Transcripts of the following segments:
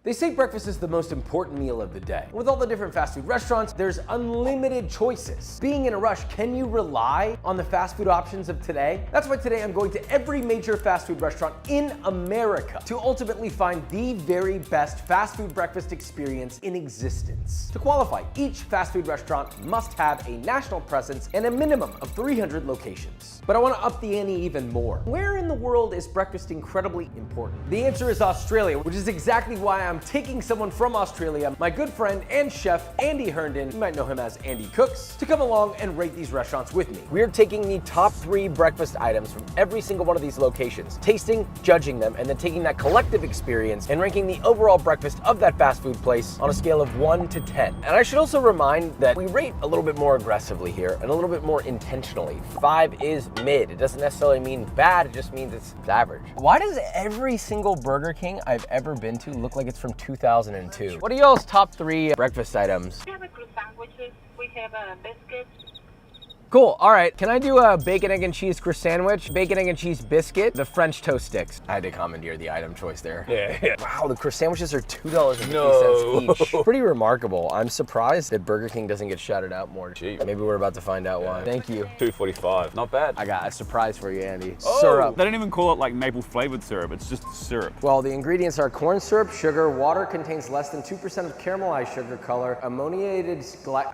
They say breakfast is the most important meal of the day. With all the different fast food restaurants, there's unlimited choices. Being in a rush, can you rely on the fast food options of today? That's why today I'm going to every major fast food restaurant in America to ultimately find the very best fast food breakfast experience in existence. To qualify, each fast food restaurant must have a national presence and a minimum of 300 locations. But I want to up the ante even more. Where in the world is breakfast incredibly important? The answer is Australia, which is exactly why I'm taking someone from Australia, my good friend and chef, Andy Herndon, you might know him as Andy Cooks, to come along and rate these restaurants with me. We're taking the top 3 breakfast items from every single one of these locations, tasting, judging them, and then taking that collective experience and ranking the overall breakfast of that fast food place on a scale of 1 to 10. And I should also remind that we rate a little bit more aggressively here and a little bit more intentionally. 5 is mid. It doesn't necessarily mean bad, it just means it's average. Why does every single Burger King I've ever been to look like it's from 2002? What are y'all's top 3 breakfast items? We have a croissant sandwiches, we have a biscuit. Cool, all right. Can I do a bacon, egg, and cheese croissant sandwich, bacon, egg, and cheese biscuit, the French toast sticks? I had to commandeer the item choice there. Yeah. Wow, the croissant sandwiches are $2.50 each. Pretty remarkable. I'm surprised that Burger King doesn't get shouted out more. Cheap. Maybe we're about to find out why. Thank you. $2.45, not bad. I got a surprise for you, Andy. Oh, Syrup. They don't even call it like maple flavored syrup, it's just syrup. Well, the ingredients are corn syrup, sugar, water contains less than 2% of caramelized sugar color, ammoniated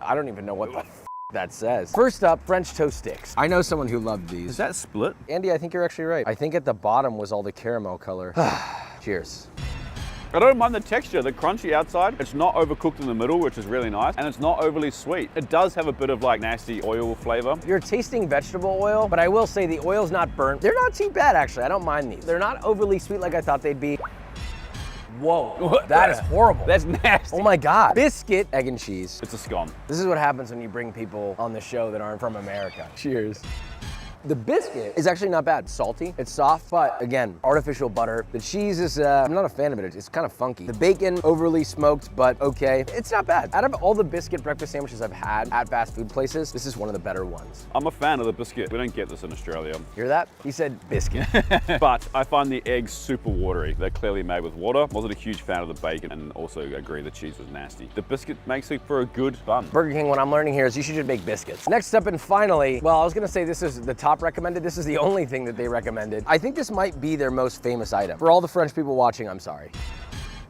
I don't even know what the that says. First up, French toast sticks. I know someone who loved these. Is that split? Andy, I think you're actually right. I think at the bottom was all the caramel color. Cheers. I don't mind the texture, the crunchy outside. It's not overcooked in the middle, which is really nice, and it's not overly sweet. It does have a bit of like nasty oil flavor. You're tasting vegetable oil, but I will say the oil's not burnt. They're not too bad, actually. I don't mind these. They're not overly sweet like I thought they'd be. Whoa, that is horrible. That's nasty. Oh my God. Biscuit, egg and cheese. It's a scone. This is what happens when you bring people on the show that aren't from America. Cheers. The biscuit is actually not bad. Salty, it's soft, but again, artificial butter. The cheese is, I'm not a fan of it. It's kind of funky. The bacon, overly smoked, but okay. It's not bad. Out of all the biscuit breakfast sandwiches I've had at fast food places, this is one of the better ones. I'm a fan of the biscuit. We don't get this in Australia. Hear that? He said biscuit. But I find the eggs super watery. They're clearly made with water. Wasn't a huge fan of the bacon and also agree the cheese was nasty. The biscuit makes it for a good bun. Burger King, what I'm learning here is you should just make biscuits. Next up and finally, well, I was gonna say this is the top recommended. This is the only thing that they recommended. I think this might be their most famous item. For all the French people watching, I'm sorry.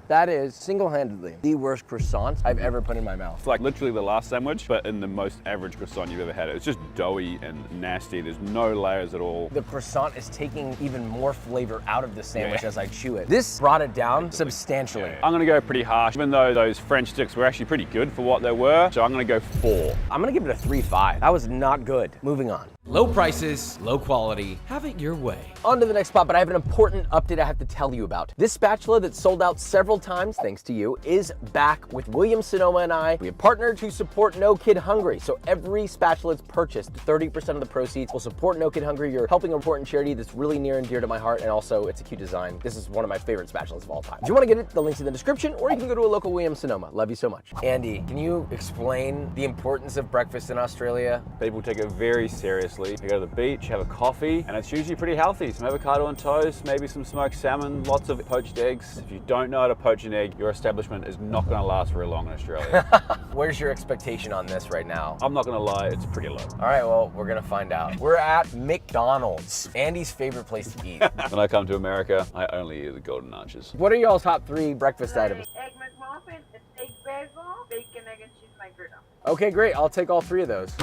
That is single-handedly the worst croissant I've ever put in my mouth. It's like literally the last sandwich, but in the most average croissant you've ever had. It's just doughy and nasty. There's no layers at all. The croissant is taking even more flavor out of the sandwich as I chew it. This brought it down substantially. I'm gonna go pretty harsh, even though those French sticks were actually pretty good for what they were. So I'm gonna go 4. I'm gonna give it a 3.5. That was not good. Moving on. Low prices, low quality, have it your way. On to the next spot, but I have an important update I have to tell you about. This spatula that sold out several times, thanks to you, is back with Williams-Sonoma and I. We have partnered to support No Kid Hungry. So every spatula that's purchased, 30% of the proceeds will support No Kid Hungry. You're helping an important charity that's really near and dear to my heart, and also it's a cute design. This is one of my favorite spatulas of all time. If you want to get it, the link's in the description, or you can go to a local Williams-Sonoma. Love you so much. Andy, can you explain the importance of breakfast in Australia? People take it very seriously. You go to the beach, have a coffee, and it's usually pretty healthy. Some avocado on toast, maybe some smoked salmon, lots of poached eggs. If you don't know how to poach an egg, your establishment is not gonna last very long in Australia. Where's your expectation on this right now? I'm not gonna lie, it's pretty low. All right, well, we're gonna find out. We're at McDonald's, Andy's favorite place to eat. When I come to America, I only eat the Golden Arches. What are y'all's top 3 breakfast items? Egg McMuffin, a steak bagel, bacon, egg, and cheese McGriddle. Okay, great. I'll take all 3 of those.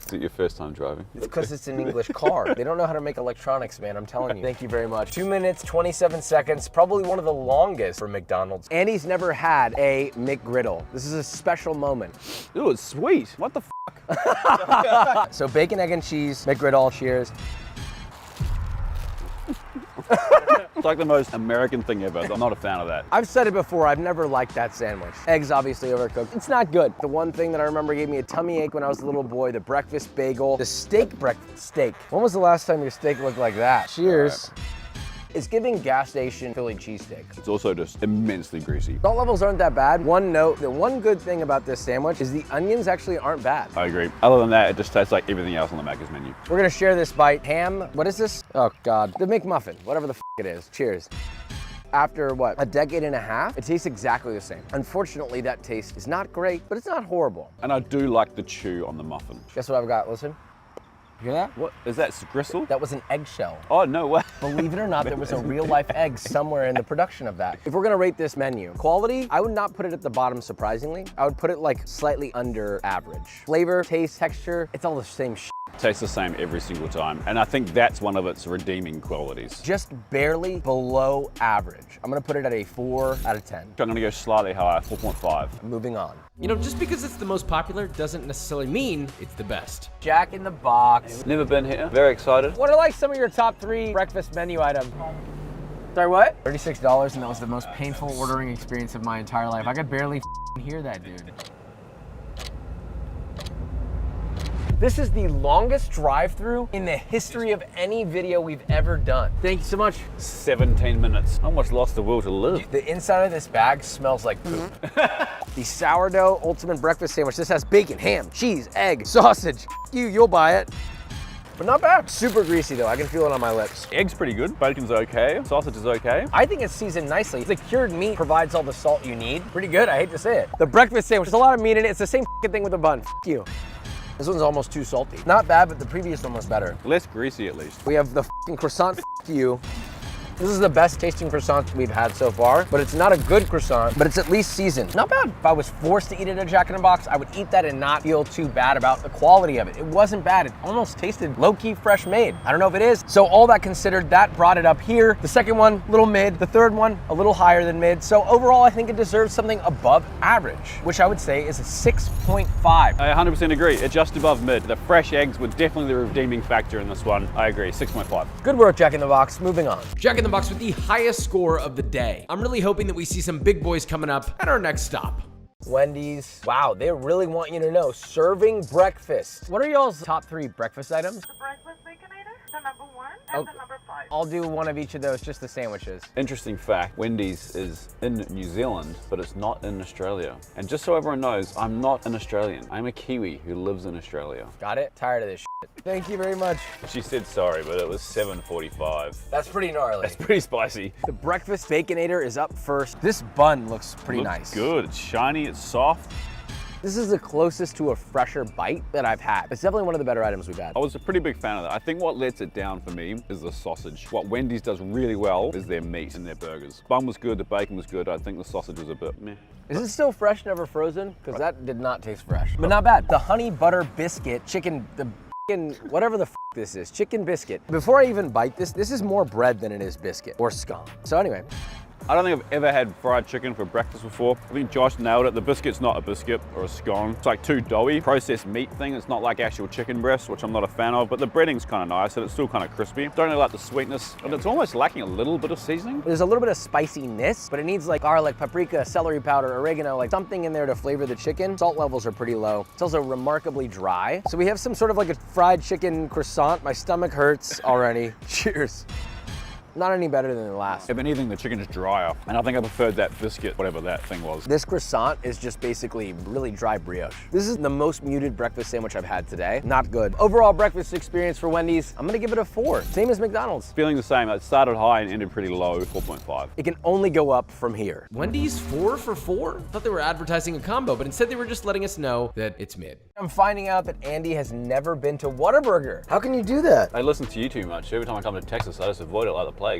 Is it your first time driving? It's because it's an English car. They don't know how to make electronics, man. I'm telling you. Thank you very much. 2 minutes, 27 seconds. Probably one of the longest for McDonald's. Andy's never had a McGriddle. This is a special moment. Ooh, it's sweet. What the f? So bacon, egg, and cheese, McGriddle, cheers. It's like the most American thing ever. I'm not a fan of that. I've said it before, I've never liked that sandwich. Eggs obviously overcooked. It's not good. The one thing that I remember gave me a tummy ache when I was a little boy, the breakfast bagel, the steak breakfast steak. When was the last time your steak looked like that? Cheers. It's giving gas station Philly cheesesteak. It's also just immensely greasy. Salt levels aren't that bad. One note, the one good thing about this sandwich is the onions actually aren't bad. I agree. Other than that, it just tastes like everything else on the Macca's menu. We're gonna share this bite. Ham, what is this? Oh God, the McMuffin, whatever the f it is. Cheers. after what, a decade and a half, it tastes exactly the same. Unfortunately, that taste is not great, but it's not horrible. And I do like the chew on the muffin. Guess what I've got, listen. You hear that? What, is that gristle? That was an eggshell. Oh, no way. Believe it or not, there was a real life egg somewhere in the production of that. If we're gonna rate this menu, quality, I would not put it at the bottom, surprisingly. I would put it like slightly under average. Flavor, taste, texture, it's all the same shit. Tastes the same every single time. And I think that's one of its redeeming qualities. Just barely below average. I'm gonna put it at a 4 out of 10. I'm gonna go slightly higher, 4.5. Moving on. You know, just because it's the most popular doesn't necessarily mean it's the best. Jack in the Box. Never been here, very excited. What are like some of your top 3 breakfast menu items? Sorry, what? $36, and that was the most painful ordering experience of my entire life. I could barely hear that, dude. This is the longest drive-through in the history of any video we've ever done. Thank you so much. 17 minutes. I almost lost the will to live. The inside of this bag smells like poop. The sourdough ultimate breakfast sandwich. This has bacon, ham, cheese, egg, sausage. You'll buy it. But not bad. Super greasy though, I can feel it on my lips. Egg's pretty good, bacon's okay, sausage is okay. I think it's seasoned nicely. The cured meat provides all the salt you need. Pretty good, I hate to say it. The breakfast sandwich, there's a lot of meat in it. It's the same thing with the bun. You. This one's almost too salty. Not bad, but the previous one was better. Less greasy at least. We have the croissant. You. This is the best tasting croissant we've had so far, but it's not a good croissant, but it's at least seasoned. Not bad. If I was forced to eat it at a Jack in the Box, I would eat that and not feel too bad about the quality of it. It wasn't bad. It almost tasted low-key fresh made. I don't know if it is. So all that considered, that brought it up here. The second one, a little mid. The third one, a little higher than mid. So overall, I think it deserves something above average, which I would say is a 6.5. I 100% agree. It's just above mid. The fresh eggs were definitely the redeeming factor in this one. I agree, 6.5. Good work, Jack in the Box. Moving on. Jack in the Box with the highest score of the day. I'm really hoping that we see some big boys coming up at our next stop. Wendy's. Wow, they really want you to know. Serving breakfast. What are y'all's top 3 breakfast items? The breakfast baconator, the number 1, and the number 5. I'll do one of each of those, just the sandwiches. Interesting fact, Wendy's is in New Zealand, but it's not in Australia. And just so everyone knows, I'm not an Australian. I'm a Kiwi who lives in Australia. Got it? Tired of this shit. Thank you very much. She said sorry, but it was 7:45. That's pretty gnarly. That's pretty spicy. The breakfast baconator is up first. This bun looks pretty Looks nice. good, it's shiny, it's soft. This is the closest to a fresher bite that I've had. It's definitely one of the better items we've had. I was a pretty big fan of that. I think what lets it down for me is the sausage. What Wendy's does really well is their meat and their burgers. Bun was good, the bacon was good. I think the sausage was a bit meh. Is it still fresh, never frozen? Because that did not taste fresh. But not bad. The honey butter biscuit, whatever the this is, chicken biscuit. Before I even bite this, this is more bread than it is biscuit or scone. So anyway. I don't think I've ever had fried chicken for breakfast before. I think Josh nailed it. The biscuit's not a biscuit or a scone. It's like too doughy. Processed meat thing. It's not like actual chicken breast, which I'm not a fan of, but the breading's kind of nice and it's still kind of crispy. Don't really like the sweetness, but it's almost lacking a little bit of seasoning. There's a little bit of spiciness, but it needs like garlic, paprika, celery powder, oregano, like something in there to flavor the chicken. Salt levels are pretty low. It's also remarkably dry. So we have some sort of like a fried chicken croissant. My stomach hurts already. Cheers. Not any better than the last. If anything, the chicken is drier, and I think I preferred that biscuit, whatever that thing was. This croissant is just basically really dry brioche. This is the most muted breakfast sandwich I've had today. Not good. Overall breakfast experience for Wendy's, I'm gonna give it a 4. Same as McDonald's. Feeling the same. It started high and ended pretty low, 4.5. It can only go up from here. Wendy's 4 for 4? Thought they were advertising a combo, but instead they were just letting us know that it's mid. I'm finding out that Andy has never been to Whataburger. How can you do that? I listen to you too much. Every time I come to Texas, I just avoid it like the plague.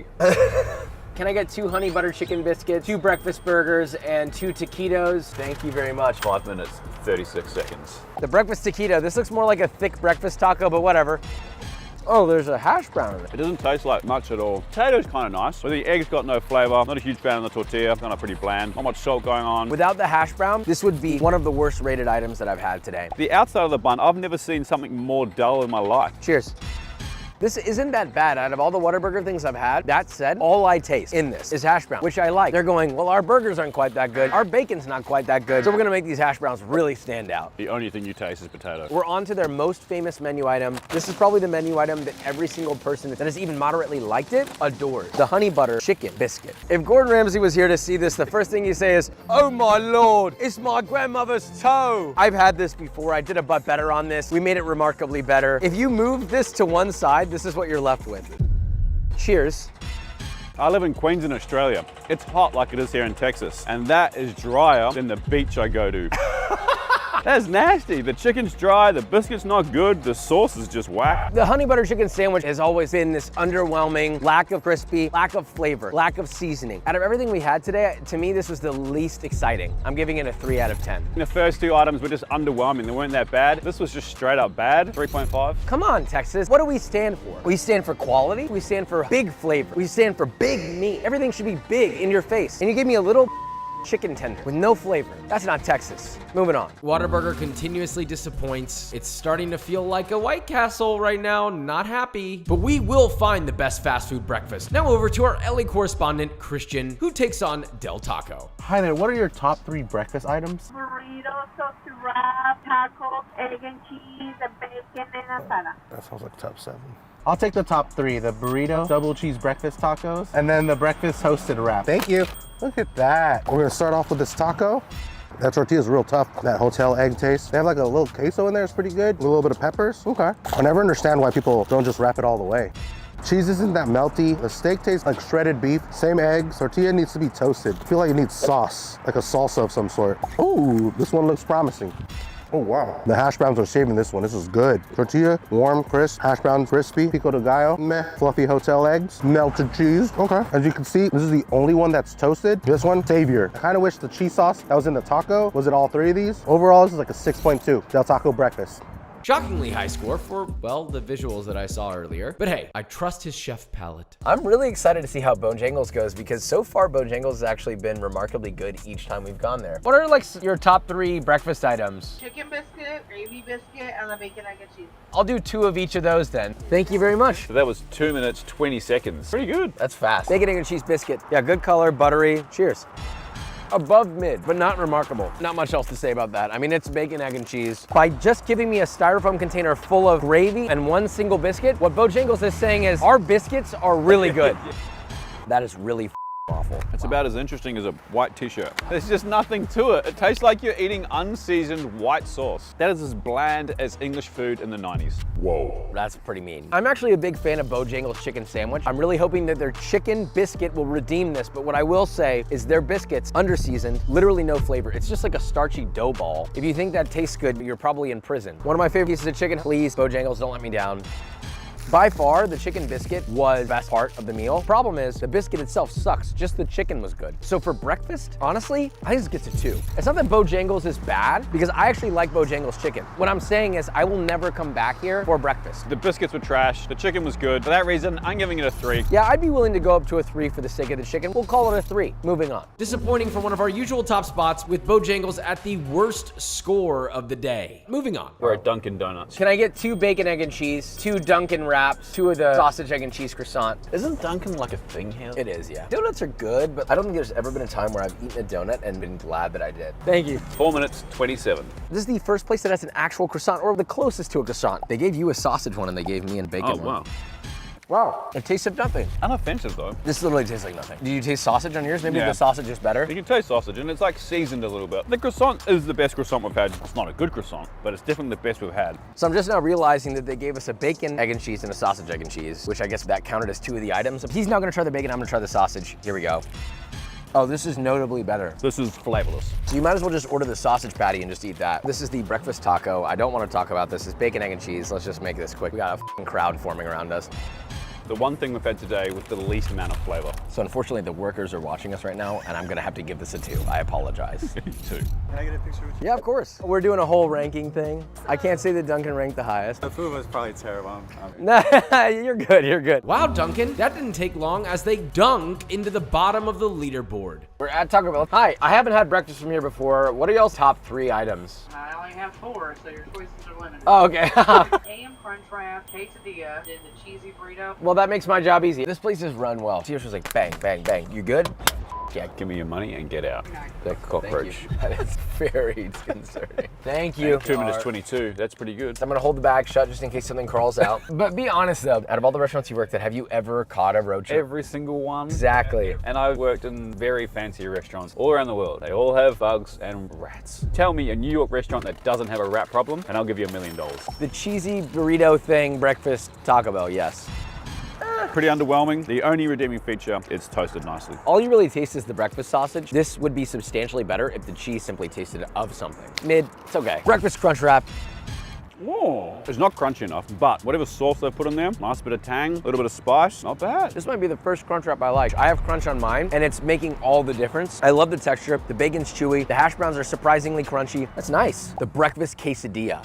Can I get 2 honey butter chicken biscuits, 2 breakfast burgers, and 2 taquitos? Thank you very much. 5 minutes, 36 seconds. The breakfast taquito, this looks more like a thick breakfast taco, but whatever. Oh, there's a hash brown in it. It doesn't taste like much at all. Potato's kind of nice, but the egg's got no flavor. Not a huge fan of the tortilla, kind of pretty bland. Not much salt going on. Without the hash brown, this would be one of the worst rated items that I've had today. The outside of the bun, I've never seen something more dull in my life. Cheers. This isn't that bad. Out of all the Whataburger things I've had, that said, all I taste in this is hash brown, which I like. They're going, well, our burgers aren't quite that good. Our bacon's not quite that good. So we're gonna make these hash browns really stand out. The only thing you taste is potato. We're on to their most famous menu item. This is probably the menu item that every single person that has even moderately liked it adores. The honey butter chicken biscuit. If Gordon Ramsay was here to see this, the first thing he'd say is, oh my Lord, it's my grandmother's toe. I've had this before. I did a butt better on this. We made it remarkably better. If you move this to one side, this is what you're left with. Cheers. I live in Queensland, Australia. It's hot like it is here in Texas, and that is drier than the beach I go to. That's nasty. The chicken's dry, the biscuit's not good, the sauce is just whack. The honey butter chicken sandwich has always been this underwhelming lack of crispy, lack of flavor, lack of seasoning. Out of everything we had today, to me, this was the least exciting. I'm giving it a 3 out of 10. The first two items were just underwhelming. They weren't that bad. This was just straight up bad, 3.5. Come on, Texas. What do we stand for? We stand for quality. We stand for big flavor. We stand for big meat. Everything should be big in your face. And you gave me a little chicken tender with no flavor. That's not Texas. Moving on. Whataburger continuously disappoints. It's starting to feel like a White Castle right now, not happy. But we will find the best fast food breakfast. Now over to our LA correspondent, Christian, who takes on Del Taco. Hi there, what are your top 3 breakfast items? Burritos, toasted wrap, tacos, egg and cheese, and bacon and asada. That sounds like top 7. I'll take the top 3, the burrito, double cheese breakfast tacos, and then the breakfast toasted wrap. Thank you. Look at that. We're gonna start off with this taco. That tortilla is real tough. That hotel egg taste. They have like a little queso in there, it's pretty good. With a little bit of peppers, okay. I never understand why people don't just wrap it all the way. Cheese isn't that melty. The steak tastes like shredded beef. Same egg. Tortilla needs to be toasted. I feel like it needs sauce, like a salsa of some sort. Ooh, this one looks promising. Oh wow. The hash browns are saving this one. This is good. Tortilla, warm, crisp, hash brown, crispy, pico de gallo, meh, fluffy hotel eggs, melted cheese. Okay. As you can see, this is the only one that's toasted. This one, savior. I kind of wish the cheese sauce that was in the taco was in all 3 of these. Overall, this is like a 6.2. Del Taco breakfast. Shockingly high score for, well, the visuals that I saw earlier. But hey, I trust his chef palate. I'm really excited to see how Bojangles goes because so far Bojangles has actually been remarkably good each time we've gone there. What are like your top 3 breakfast items? Chicken biscuit, gravy biscuit, and the bacon, egg, and cheese. I'll do 2 of each of those then. Thank you very much. So that was 2 minutes, 20 seconds. Pretty good. That's fast. Bacon, egg, and cheese biscuit. Yeah, good color, buttery. Cheers. Above mid, but not remarkable. Not much else to say about that. I mean, it's bacon, egg, and cheese. By just giving me a styrofoam container full of gravy and 1 single biscuit, what Bojangles is saying is our biscuits are really good. That is really awful. It's about as interesting as a white t-shirt. There's just nothing to it. It tastes like you're eating unseasoned white sauce. That is as bland as English food in the 90s. Whoa, that's pretty mean. I'm actually a big fan of Bojangles chicken sandwich. I'm really hoping that their chicken biscuit will redeem this, but what I will say is their biscuits, under-seasoned, literally no flavor. It's just like a starchy dough ball. If you think that tastes good, you're probably in prison. One of my favorite pieces of chicken, please, Bojangles, don't let me down. By far, the chicken biscuit was the best part of the meal. Problem is, the biscuit itself sucks. Just the chicken was good. So for breakfast, honestly, I think this gets a 2. It's not that Bojangles is bad, because I actually like Bojangles chicken. What I'm saying is I will never come back here for breakfast. The biscuits were trash. The chicken was good. For that reason, I'm giving it a 3. Yeah, I'd be willing to go up to a 3 for the sake of the chicken. We'll call it a 3. Moving on. Disappointing for one of our usual top spots with Bojangles at the worst score of the day. Moving on. We're at Dunkin' Donuts. Can I get 2 bacon, egg, and cheese, 2 Dunkin' wraps, 2 of the sausage, egg, and cheese croissant? Isn't Dunkin' like a thing here? It is, yeah. Donuts are good, but I don't think there's ever been a time where I've eaten a donut and been glad that I did. Thank you. 4 minutes, 27. This is the first place that has an actual croissant, or the closest to a croissant. They gave you a sausage one and they gave me a bacon one. Wow. Wow, it tasted nothing. Unoffensive though. This literally tastes like nothing. Do you taste sausage on yours? Maybe Yeah. the sausage is better. You can taste sausage and it's like seasoned a little bit. The croissant is the best croissant we've had. It's not a good croissant, but it's definitely the best we've had. So I'm just now realizing that they gave us a bacon, egg, and cheese and a sausage, egg, and cheese, which I guess that counted as 2 of the items. He's now gonna try the bacon, I'm gonna try the sausage. Here we go. Oh, this is notably better. This is flavorless. So you might as well just order the sausage patty and just eat that. This is the breakfast taco. I don't want to talk about this. It's bacon, egg, and cheese. Let's just make this quick. We got a f***ing crowd forming around us. The one thing we've had today with the least amount of flavor. So unfortunately, the workers are watching us right now, and I'm gonna have to give this a 2. I apologize. 2. Can I get a picture with you? Yeah, of course. We're doing a whole ranking thing. I can't say that Duncan ranked the highest. The food was probably terrible. Nah, you're good, you're good. Wow, Duncan, that didn't take long as they dunk into the bottom of the leaderboard. We're at Taco Bell. Hi, I haven't had breakfast from here before. What are y'all's top 3 items? I only have 4, so your choices are limited. Oh, okay. AM crunch wrap, quesadilla, then the cheesy burrito. Well, that makes my job easy. This place is run well. Yours was like bang, bang, bang. You good? Yeah, give me your money and get out. That cockroach. Thank you. That is very concerning. Thank you. 2 minutes 22, that's pretty good. I'm gonna hold the bag shut just in case something crawls out. But be honest though, out of all the restaurants you worked at, have you ever caught a roach? Every single one. Exactly. And I've worked in very fancy restaurants all around the world. They all have bugs and rats. Tell me a New York restaurant that doesn't have a rat problem and I'll give you $1 million. The cheesy burrito thing, breakfast, Taco Bell, yes. Pretty underwhelming. The only redeeming feature, it's toasted nicely. All you really taste is the breakfast sausage. This would be substantially better if the cheese simply tasted of something. Mid, it's okay. Breakfast crunch wrap. Whoa. It's not crunchy enough, but whatever sauce they put in there, nice bit of tang, a little bit of spice, not bad. This might be the first crunch wrap I like. I have crunch on mine, and it's making all the difference. I love the texture. The bacon's chewy. The hash browns are surprisingly crunchy. That's nice. The breakfast quesadilla.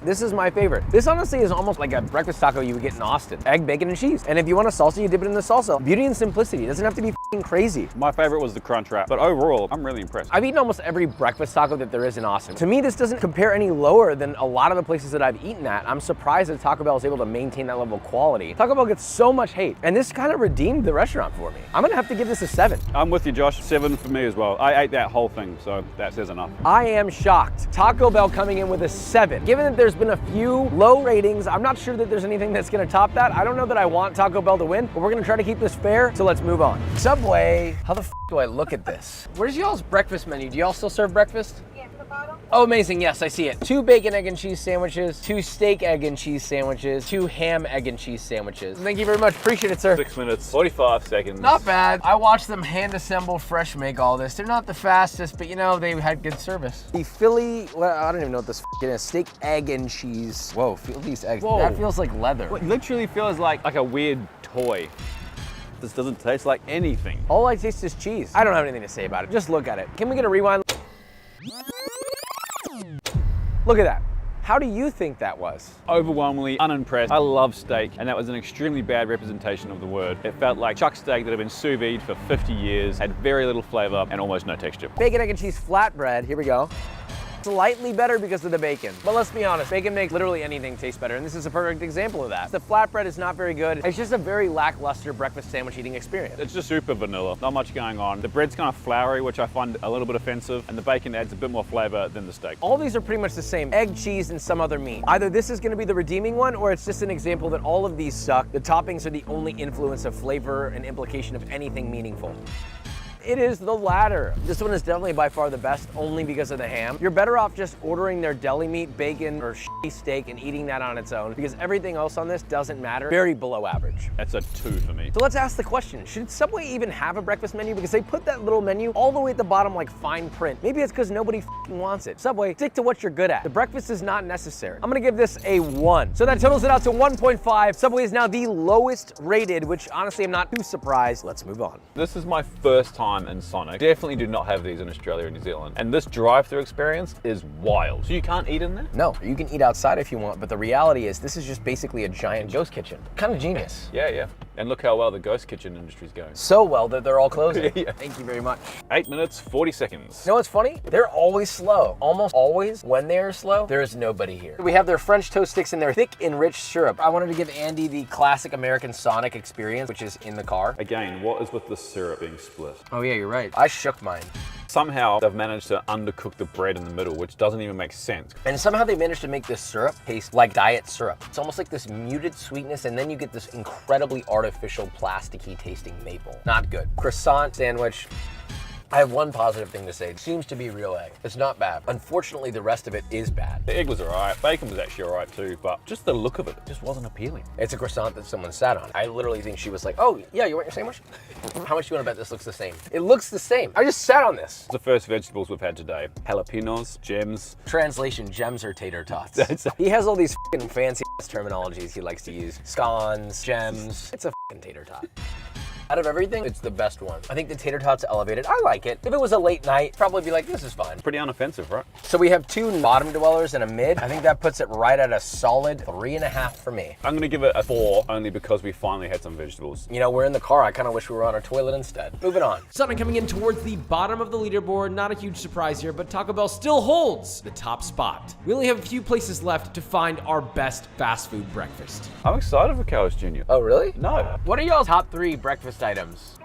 This is my favorite. This honestly is almost like a breakfast taco you would get in Austin. Egg, bacon, and cheese. And if you want a salsa, you dip it in the salsa. Beauty and simplicity. It doesn't have to be f***ing crazy. My favorite was the crunch wrap, but overall, I'm really impressed. I've eaten almost every breakfast taco that there is in Austin. To me, this doesn't compare any lower than a lot of the places that I've eaten at. I'm surprised that Taco Bell is able to maintain that level of quality. Taco Bell gets so much hate, and this kind of redeemed the restaurant for me. I'm gonna have to give this a 7. I'm with you, Josh. 7 for me as well. I ate that whole thing, so that says enough. I am shocked. Taco Bell coming in with a 7. Given that there's been a few low ratings, I'm not sure that there's anything that's gonna top that. I don't know that I want Taco Bell to win, but we're gonna try to keep this fair, so let's move on. Subway, how the f do I look at this? Where's y'all's breakfast menu? Do y'all still serve breakfast? Yes, the bottom. Oh, amazing, yes, I see it. 2 bacon, egg, and cheese sandwiches, 2 steak, egg, and cheese sandwiches, 2 ham, egg, and cheese sandwiches. Thank you very much, appreciate it, sir. 6 minutes, 45 seconds. Not bad. I watched them hand assemble, fresh make all this. They're not the fastest, but you know, they had good service. The Philly, well, I don't even know what this is. Steak, egg, and cheese. Whoa, feel these eggs. Whoa. That feels like leather. It literally feels like a weird toy. This doesn't taste like anything. All I taste is cheese. I don't have anything to say about it. Just look at it. Can we get a rewind? Look at that. How do you think that was? Overwhelmingly unimpressed. I love steak, and that was an extremely bad representation of the word. It felt like chuck steak that had been sous vide for 50 years, had very little flavor and almost no texture. Bacon, egg, and cheese flatbread. Here we go. Slightly better because of the bacon. But let's be honest, bacon makes literally anything taste better, and this is a perfect example of that. The flatbread is not very good. It's just a very lackluster breakfast sandwich eating experience. It's just super vanilla, not much going on. The bread's kind of floury, which I find a little bit offensive, and the bacon adds a bit more flavor than the steak. All these are pretty much the same. Egg, cheese, and some other meat. Either this is gonna be the redeeming one, or it's just an example that all of these suck. The toppings are the only influence of flavor and implication of anything meaningful. It is the latter. This one is definitely by far the best, only because of the ham. You're better off just ordering their deli meat, bacon, or shitty steak and eating that on its own, because everything else on this doesn't matter. Very below average. That's a 2 for me. So let's ask the question, should Subway even have a breakfast menu? Because they put that little menu all the way at the bottom like fine print. Maybe it's because nobody f***ing wants it. Subway, stick to what you're good at. The breakfast is not necessary. I'm gonna give this a 1. So that totals it out to 1.5. Subway is now the lowest rated, which honestly I'm not too surprised. Let's move on. This is my first time in Sonic. Definitely do not have these in Australia and New Zealand. And this drive-through experience is wild. So you can't eat in there? No, you can eat outside if you want, but the reality is this is just basically a giant ghost kitchen. Kind of genius. Yeah. And look how well the ghost kitchen industry's going. So well that they're all closing. Yeah. Thank you very much. 8 minutes, 40 seconds. You know what's funny? They're always slow. Almost always, when they are slow, there is nobody here. We have their French toast sticks and their thick enriched syrup. I wanted to give Andy the classic American Sonic experience, which is in the car. Again, what is with the syrup being split? Oh yeah, you're right. I shook mine. Somehow they've managed to undercook the bread in the middle, which doesn't even make sense. And somehow they managed to make this syrup taste like diet syrup. It's almost like this muted sweetness, and then you get this incredibly artificial, plasticky tasting maple. Not good. Croissant sandwich. I have one positive thing to say. It seems to be real egg. It's not bad. Unfortunately, the rest of it is bad. The egg was alright, bacon was actually alright too, but just the look of it just wasn't appealing. It's a croissant that someone sat on. I literally think she was like, oh, yeah, you want your sandwich? How much do you want to bet this looks the same? It looks the same. I just sat on this. It's the first vegetables we've had today. Jalapenos, gems. Translation, gems or tater tots. He has all these fucking fancy terminologies he likes to use. Scones, gems. It's a fucking tater tot. Out of everything, it's the best one. I think the tater tots elevated. I like it. If it was a late night, probably be like, this is fine. Pretty unoffensive, right? So we have 2 bottom dwellers and a mid. I think that puts it right at a solid 3.5 for me. I'm gonna give it a 4, only because we finally had some vegetables. You know, we're in the car. I kind of wish we were on our toilet instead. Moving on. Sonic coming in towards the bottom of the leaderboard. Not a huge surprise here, but Taco Bell still holds the top spot. We only have a few places left to find our best fast food breakfast. I'm excited for Carlos Jr. Oh, really? No. What are y'all's top 3 breakfast items?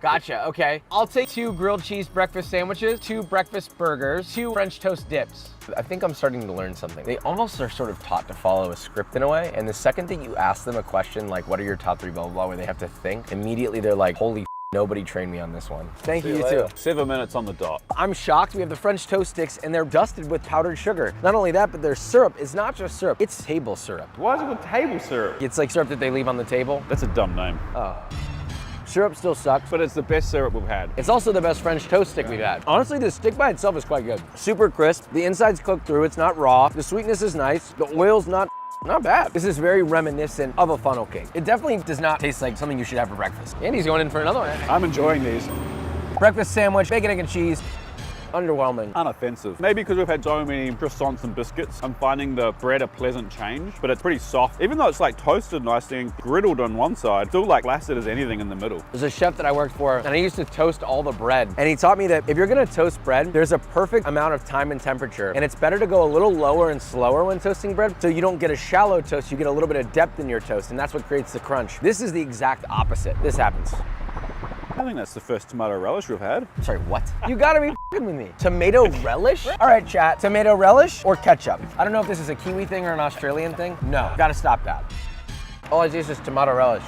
Gotcha, okay. I'll take 2 grilled cheese breakfast sandwiches, 2 breakfast burgers, 2 French toast dips. I think I'm starting to learn something. They almost are sort of taught to follow a script in a way, and the second that you ask them a question like, what are your top 3 blah, blah, blah, where they have to think, immediately they're like, holy Nobody trained me on this one. Thank See you, you later. too. 7 minutes on the dot. I'm shocked. We have the French toast sticks and they're dusted with powdered sugar. Not only that, but their syrup is not just syrup, it's table syrup. Why is it called table syrup? It's like syrup that they leave on the table. That's a dumb name. Oh. Syrup still sucks, But it's the best syrup we've had. it's also the best French toast stick we've had. Honestly, the stick by itself is quite good. Super crisp. The inside's cooked through. It's not raw. The sweetness is nice. The oil's not bad. This is very reminiscent of a funnel cake. It definitely does not taste like something you should have for breakfast. Andy's going in for another one. I'm enjoying these. Breakfast sandwich, bacon, egg, and cheese. Underwhelming. Unoffensive. Maybe because we've had so many croissants and biscuits, I'm finding the bread a pleasant change, but it's pretty soft. Even though it's like toasted nicely and griddled on one side, still like flaccid as anything in the middle. There's a chef that I worked for, and I used to toast all the bread. And he taught me that if you're gonna toast bread, there's a perfect amount of time and temperature. And it's better to go a little lower and slower when toasting bread, so you don't get a shallow toast, you get a little bit of depth in your toast, and that's what creates the crunch. This is the exact opposite. This happens. I think that's the first tomato relish we've had. Sorry, what? You gotta be f***ing with me. Tomato relish? All right, chat. Tomato relish or ketchup? I don't know if this is a Kiwi thing or an Australian thing. No, gotta stop that. All I taste is tomato relish.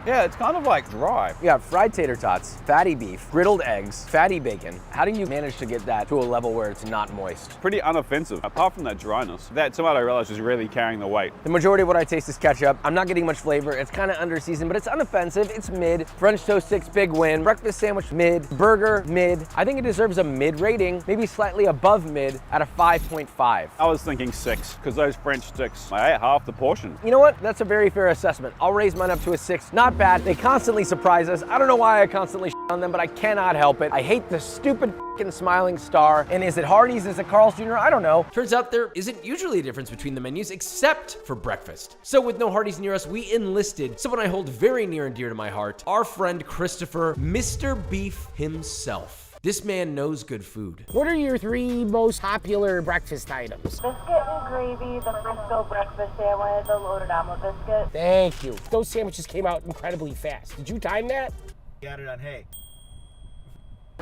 Yeah, it's kind of like dry. You got fried tater tots, fatty beef, griddled eggs, fatty bacon. How do you manage to get that to a level where it's not moist? Pretty unoffensive. Apart from that dryness, that tomato relish is really carrying the weight. The majority of what I taste is ketchup. I'm not getting much flavor. It's kind of under seasoned, but it's unoffensive. It's mid. French toast sticks, big win. Breakfast sandwich, mid. Burger, mid. I think it deserves a mid rating, maybe slightly above mid at a 5.5. I was thinking 6, because those French sticks, I ate half the portion. You know what? That's a very fair assessment. I'll raise mine up to a 6. Not bad. They constantly surprise us. I don't know why I constantly shit on them, but I cannot help it. I hate the stupid fucking smiling star. And is it Hardee's? Is it Carl's Jr.? I don't know. Turns out there isn't usually a difference between the menus except for breakfast. So with no Hardee's near us, we enlisted someone I hold very near and dear to my heart, our friend Christopher, Mr. Beef himself. This man knows good food. What are your 3 most popular breakfast items? Biscuit and gravy, the Frisco breakfast sandwich, the loaded omelet biscuit. Thank you. Those sandwiches came out incredibly fast. Did you time that? Got it on hay.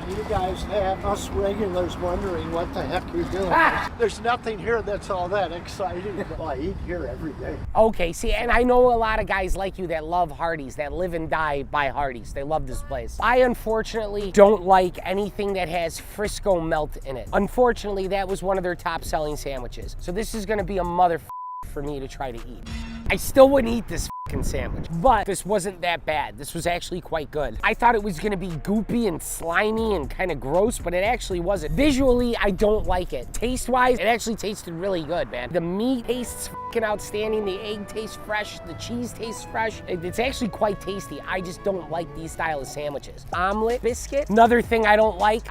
You guys have us regulars wondering what the heck you're doing. There's nothing here that's all that exciting. Well, I eat here every day. Okay, see, and I know a lot of guys like you that love Hardee's, that live and die by Hardee's. They love this place. I unfortunately don't like anything that has Frisco melt in it. Unfortunately, that was one of their top selling sandwiches. So this is gonna be a mother for me to try to eat. I still wouldn't eat this sandwich, but this wasn't that bad. This was actually quite good. I thought it was gonna be goopy and slimy and kind of gross, but it actually wasn't. Visually, I don't like it. Taste-wise, it actually tasted really good, man. The meat tastes outstanding. The egg tastes fresh. The cheese tastes fresh. It's actually quite tasty. I just don't like these style of sandwiches. Omelet biscuit, another thing I don't like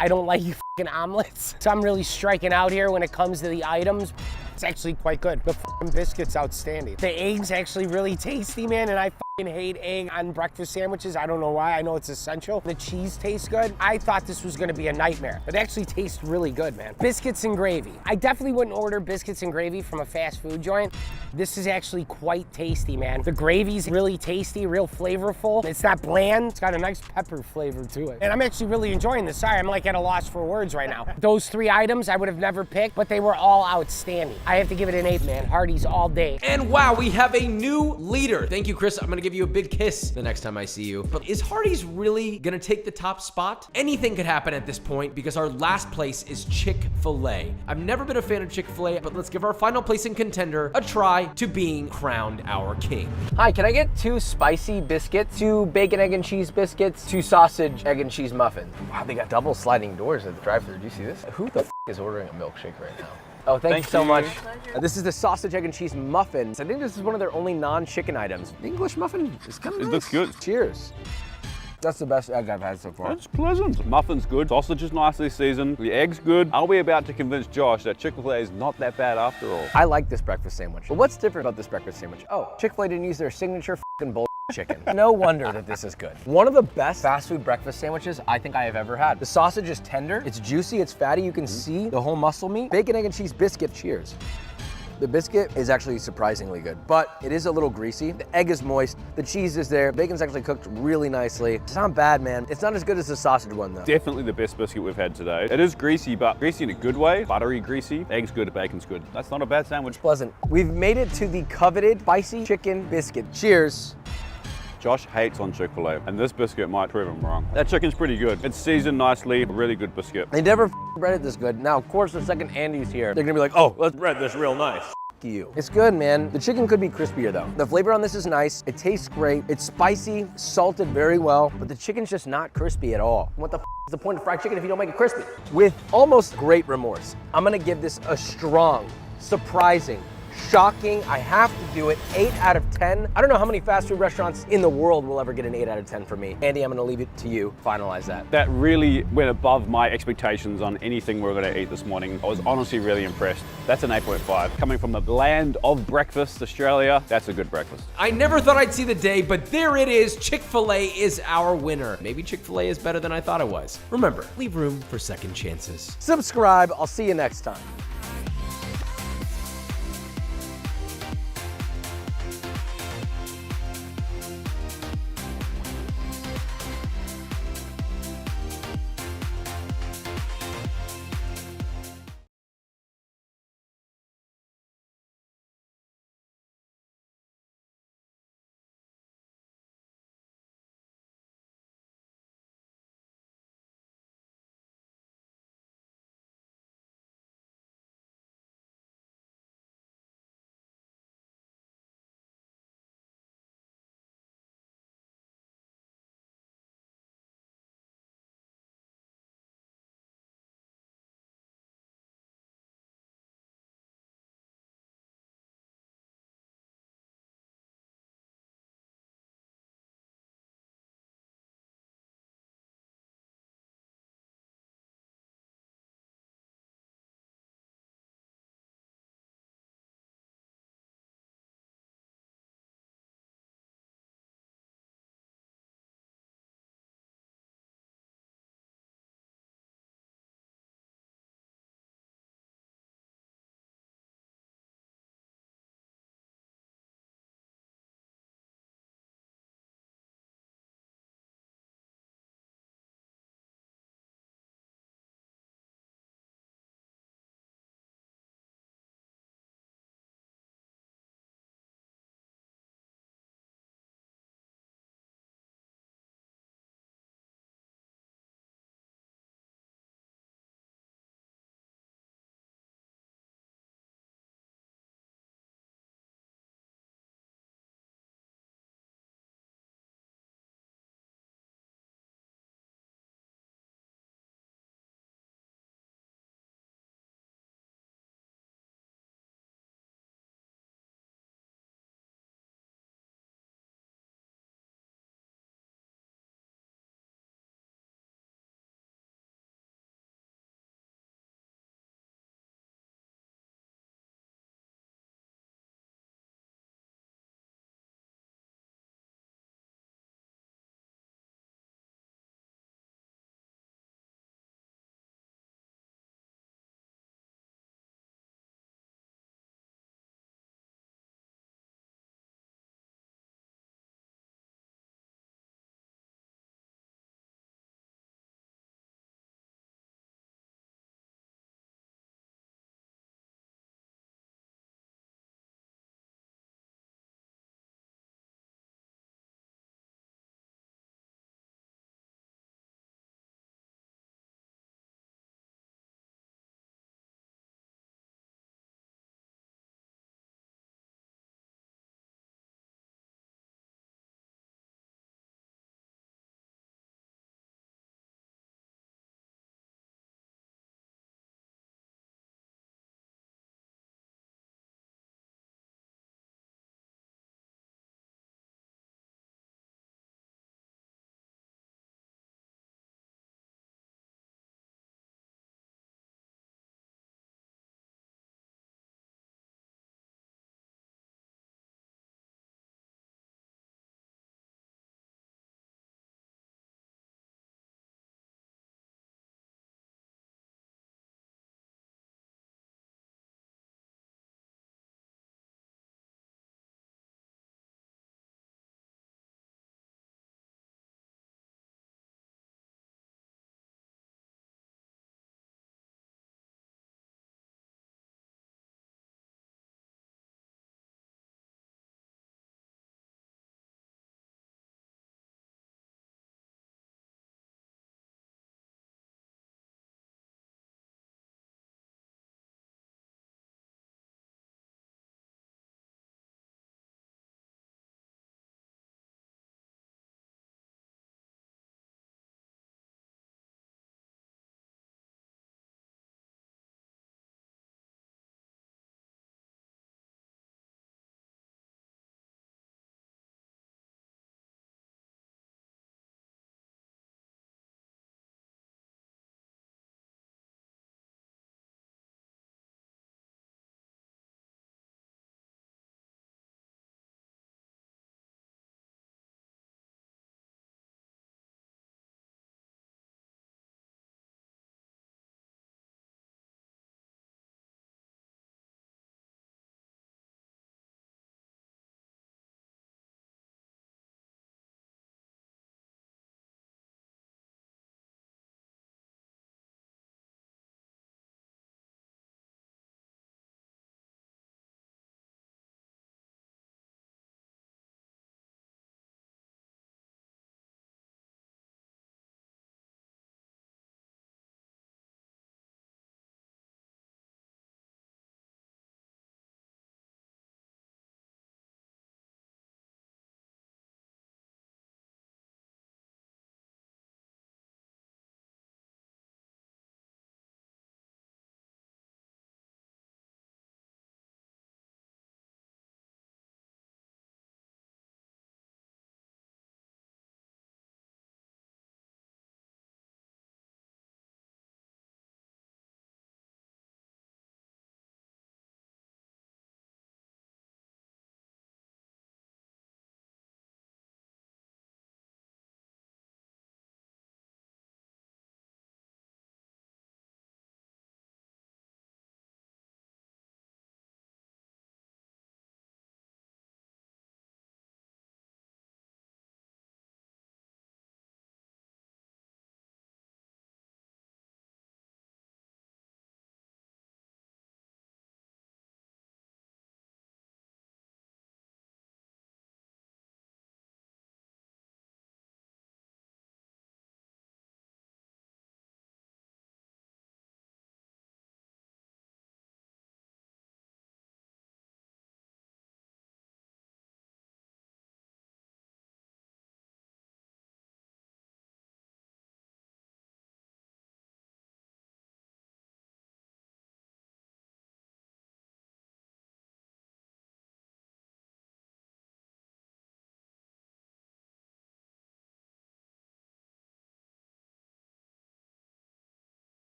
you omelets. So I'm really striking out here when it comes to the items. It's actually quite good. The biscuit's outstanding. The egg's actually really tasty, man, and I hate egg on breakfast sandwiches. I don't know why. I know it's essential. The cheese tastes good. I thought this was gonna be a nightmare. It actually tastes really good, man. Biscuits and gravy. I definitely wouldn't order biscuits and gravy from a fast food joint. This is actually quite tasty, man. The gravy's really tasty, real flavorful. It's not bland. It's got a nice pepper flavor to it. And I'm actually really enjoying this. Sorry, I'm like at a loss for words right now. Those 3 items I would have never picked, but they were all outstanding. I have to give it an 8, man. Hardee's all day. And wow, we have a new leader. Thank you, Chris. I'm gonna give you a big kiss the next time I see you. But is Hardee's really gonna take the top spot? Anything could happen at this point because our last place is Chick-fil-A. I've never been a fan of Chick-fil-A, but let's give our final place in contender a try to being crowned our king. Hi, can I get 2 spicy biscuits, 2 bacon, egg, and cheese biscuits, 2 sausage, egg, and cheese muffins? Wow, they got double sliding doors at the drive-thru. Do you see this? Who the f is ordering a milkshake right now? Oh, thank you so much. This is the sausage, egg, and cheese muffins. I think this is one of their only non-chicken items. The English muffin is kind of nice. It looks good. Cheers. That's the best egg I've had so far. It's pleasant. Muffin's good. Sausage is nicely seasoned. The egg's good. Are we about to convince Josh that Chick-fil-A is not that bad after all? I like this breakfast sandwich. But what's different about this breakfast sandwich? Oh, Chick-fil-A didn't use their signature f***ing bull chicken. No wonder that this is good. One of the best fast food breakfast sandwiches I think I have ever had. The sausage is tender, it's juicy, it's fatty, you can see the whole muscle meat. Bacon, egg, and cheese biscuit, cheers. The biscuit is actually surprisingly good, but it is a little greasy. The egg is moist, the cheese is there, bacon's actually cooked really nicely. It's not bad, man. It's not as good as the sausage one, though. Definitely the best biscuit we've had today. It is greasy, but greasy in a good way. Buttery greasy. Egg's good, bacon's good. That's not a bad sandwich. Pleasant. We've made it to the coveted spicy chicken biscuit. Cheers. Josh hates on Chick-fil-A, and this biscuit might prove him wrong. That chicken's pretty good. It's seasoned nicely, really good biscuit. They never breaded this good. Now, of course, the second Andy's here, they're gonna be like, oh, let's bread this real nice. You. It's good, man. The chicken could be crispier though. The flavor on this is nice. It tastes great. It's spicy, salted very well, but the chicken's just not crispy at all. What the is the point of fried chicken if you don't make it crispy? With almost great remorse, I'm gonna give this a strong, surprising, shocking, I have to do it, 8 out of 10. I don't know how many fast food restaurants in the world will ever get an 8 out of 10 from me. Andy, I'm gonna leave it to you. Finalize that. That really went above my expectations on anything we're gonna eat this morning. I was honestly really impressed. That's an 8.5. Coming from the land of breakfast, Australia, that's a good breakfast. I never thought I'd see the day, but there it is. Chick-fil-A is our winner. Maybe Chick-fil-A is better than I thought it was. Remember, leave room for second chances. Subscribe. I'll see you next time.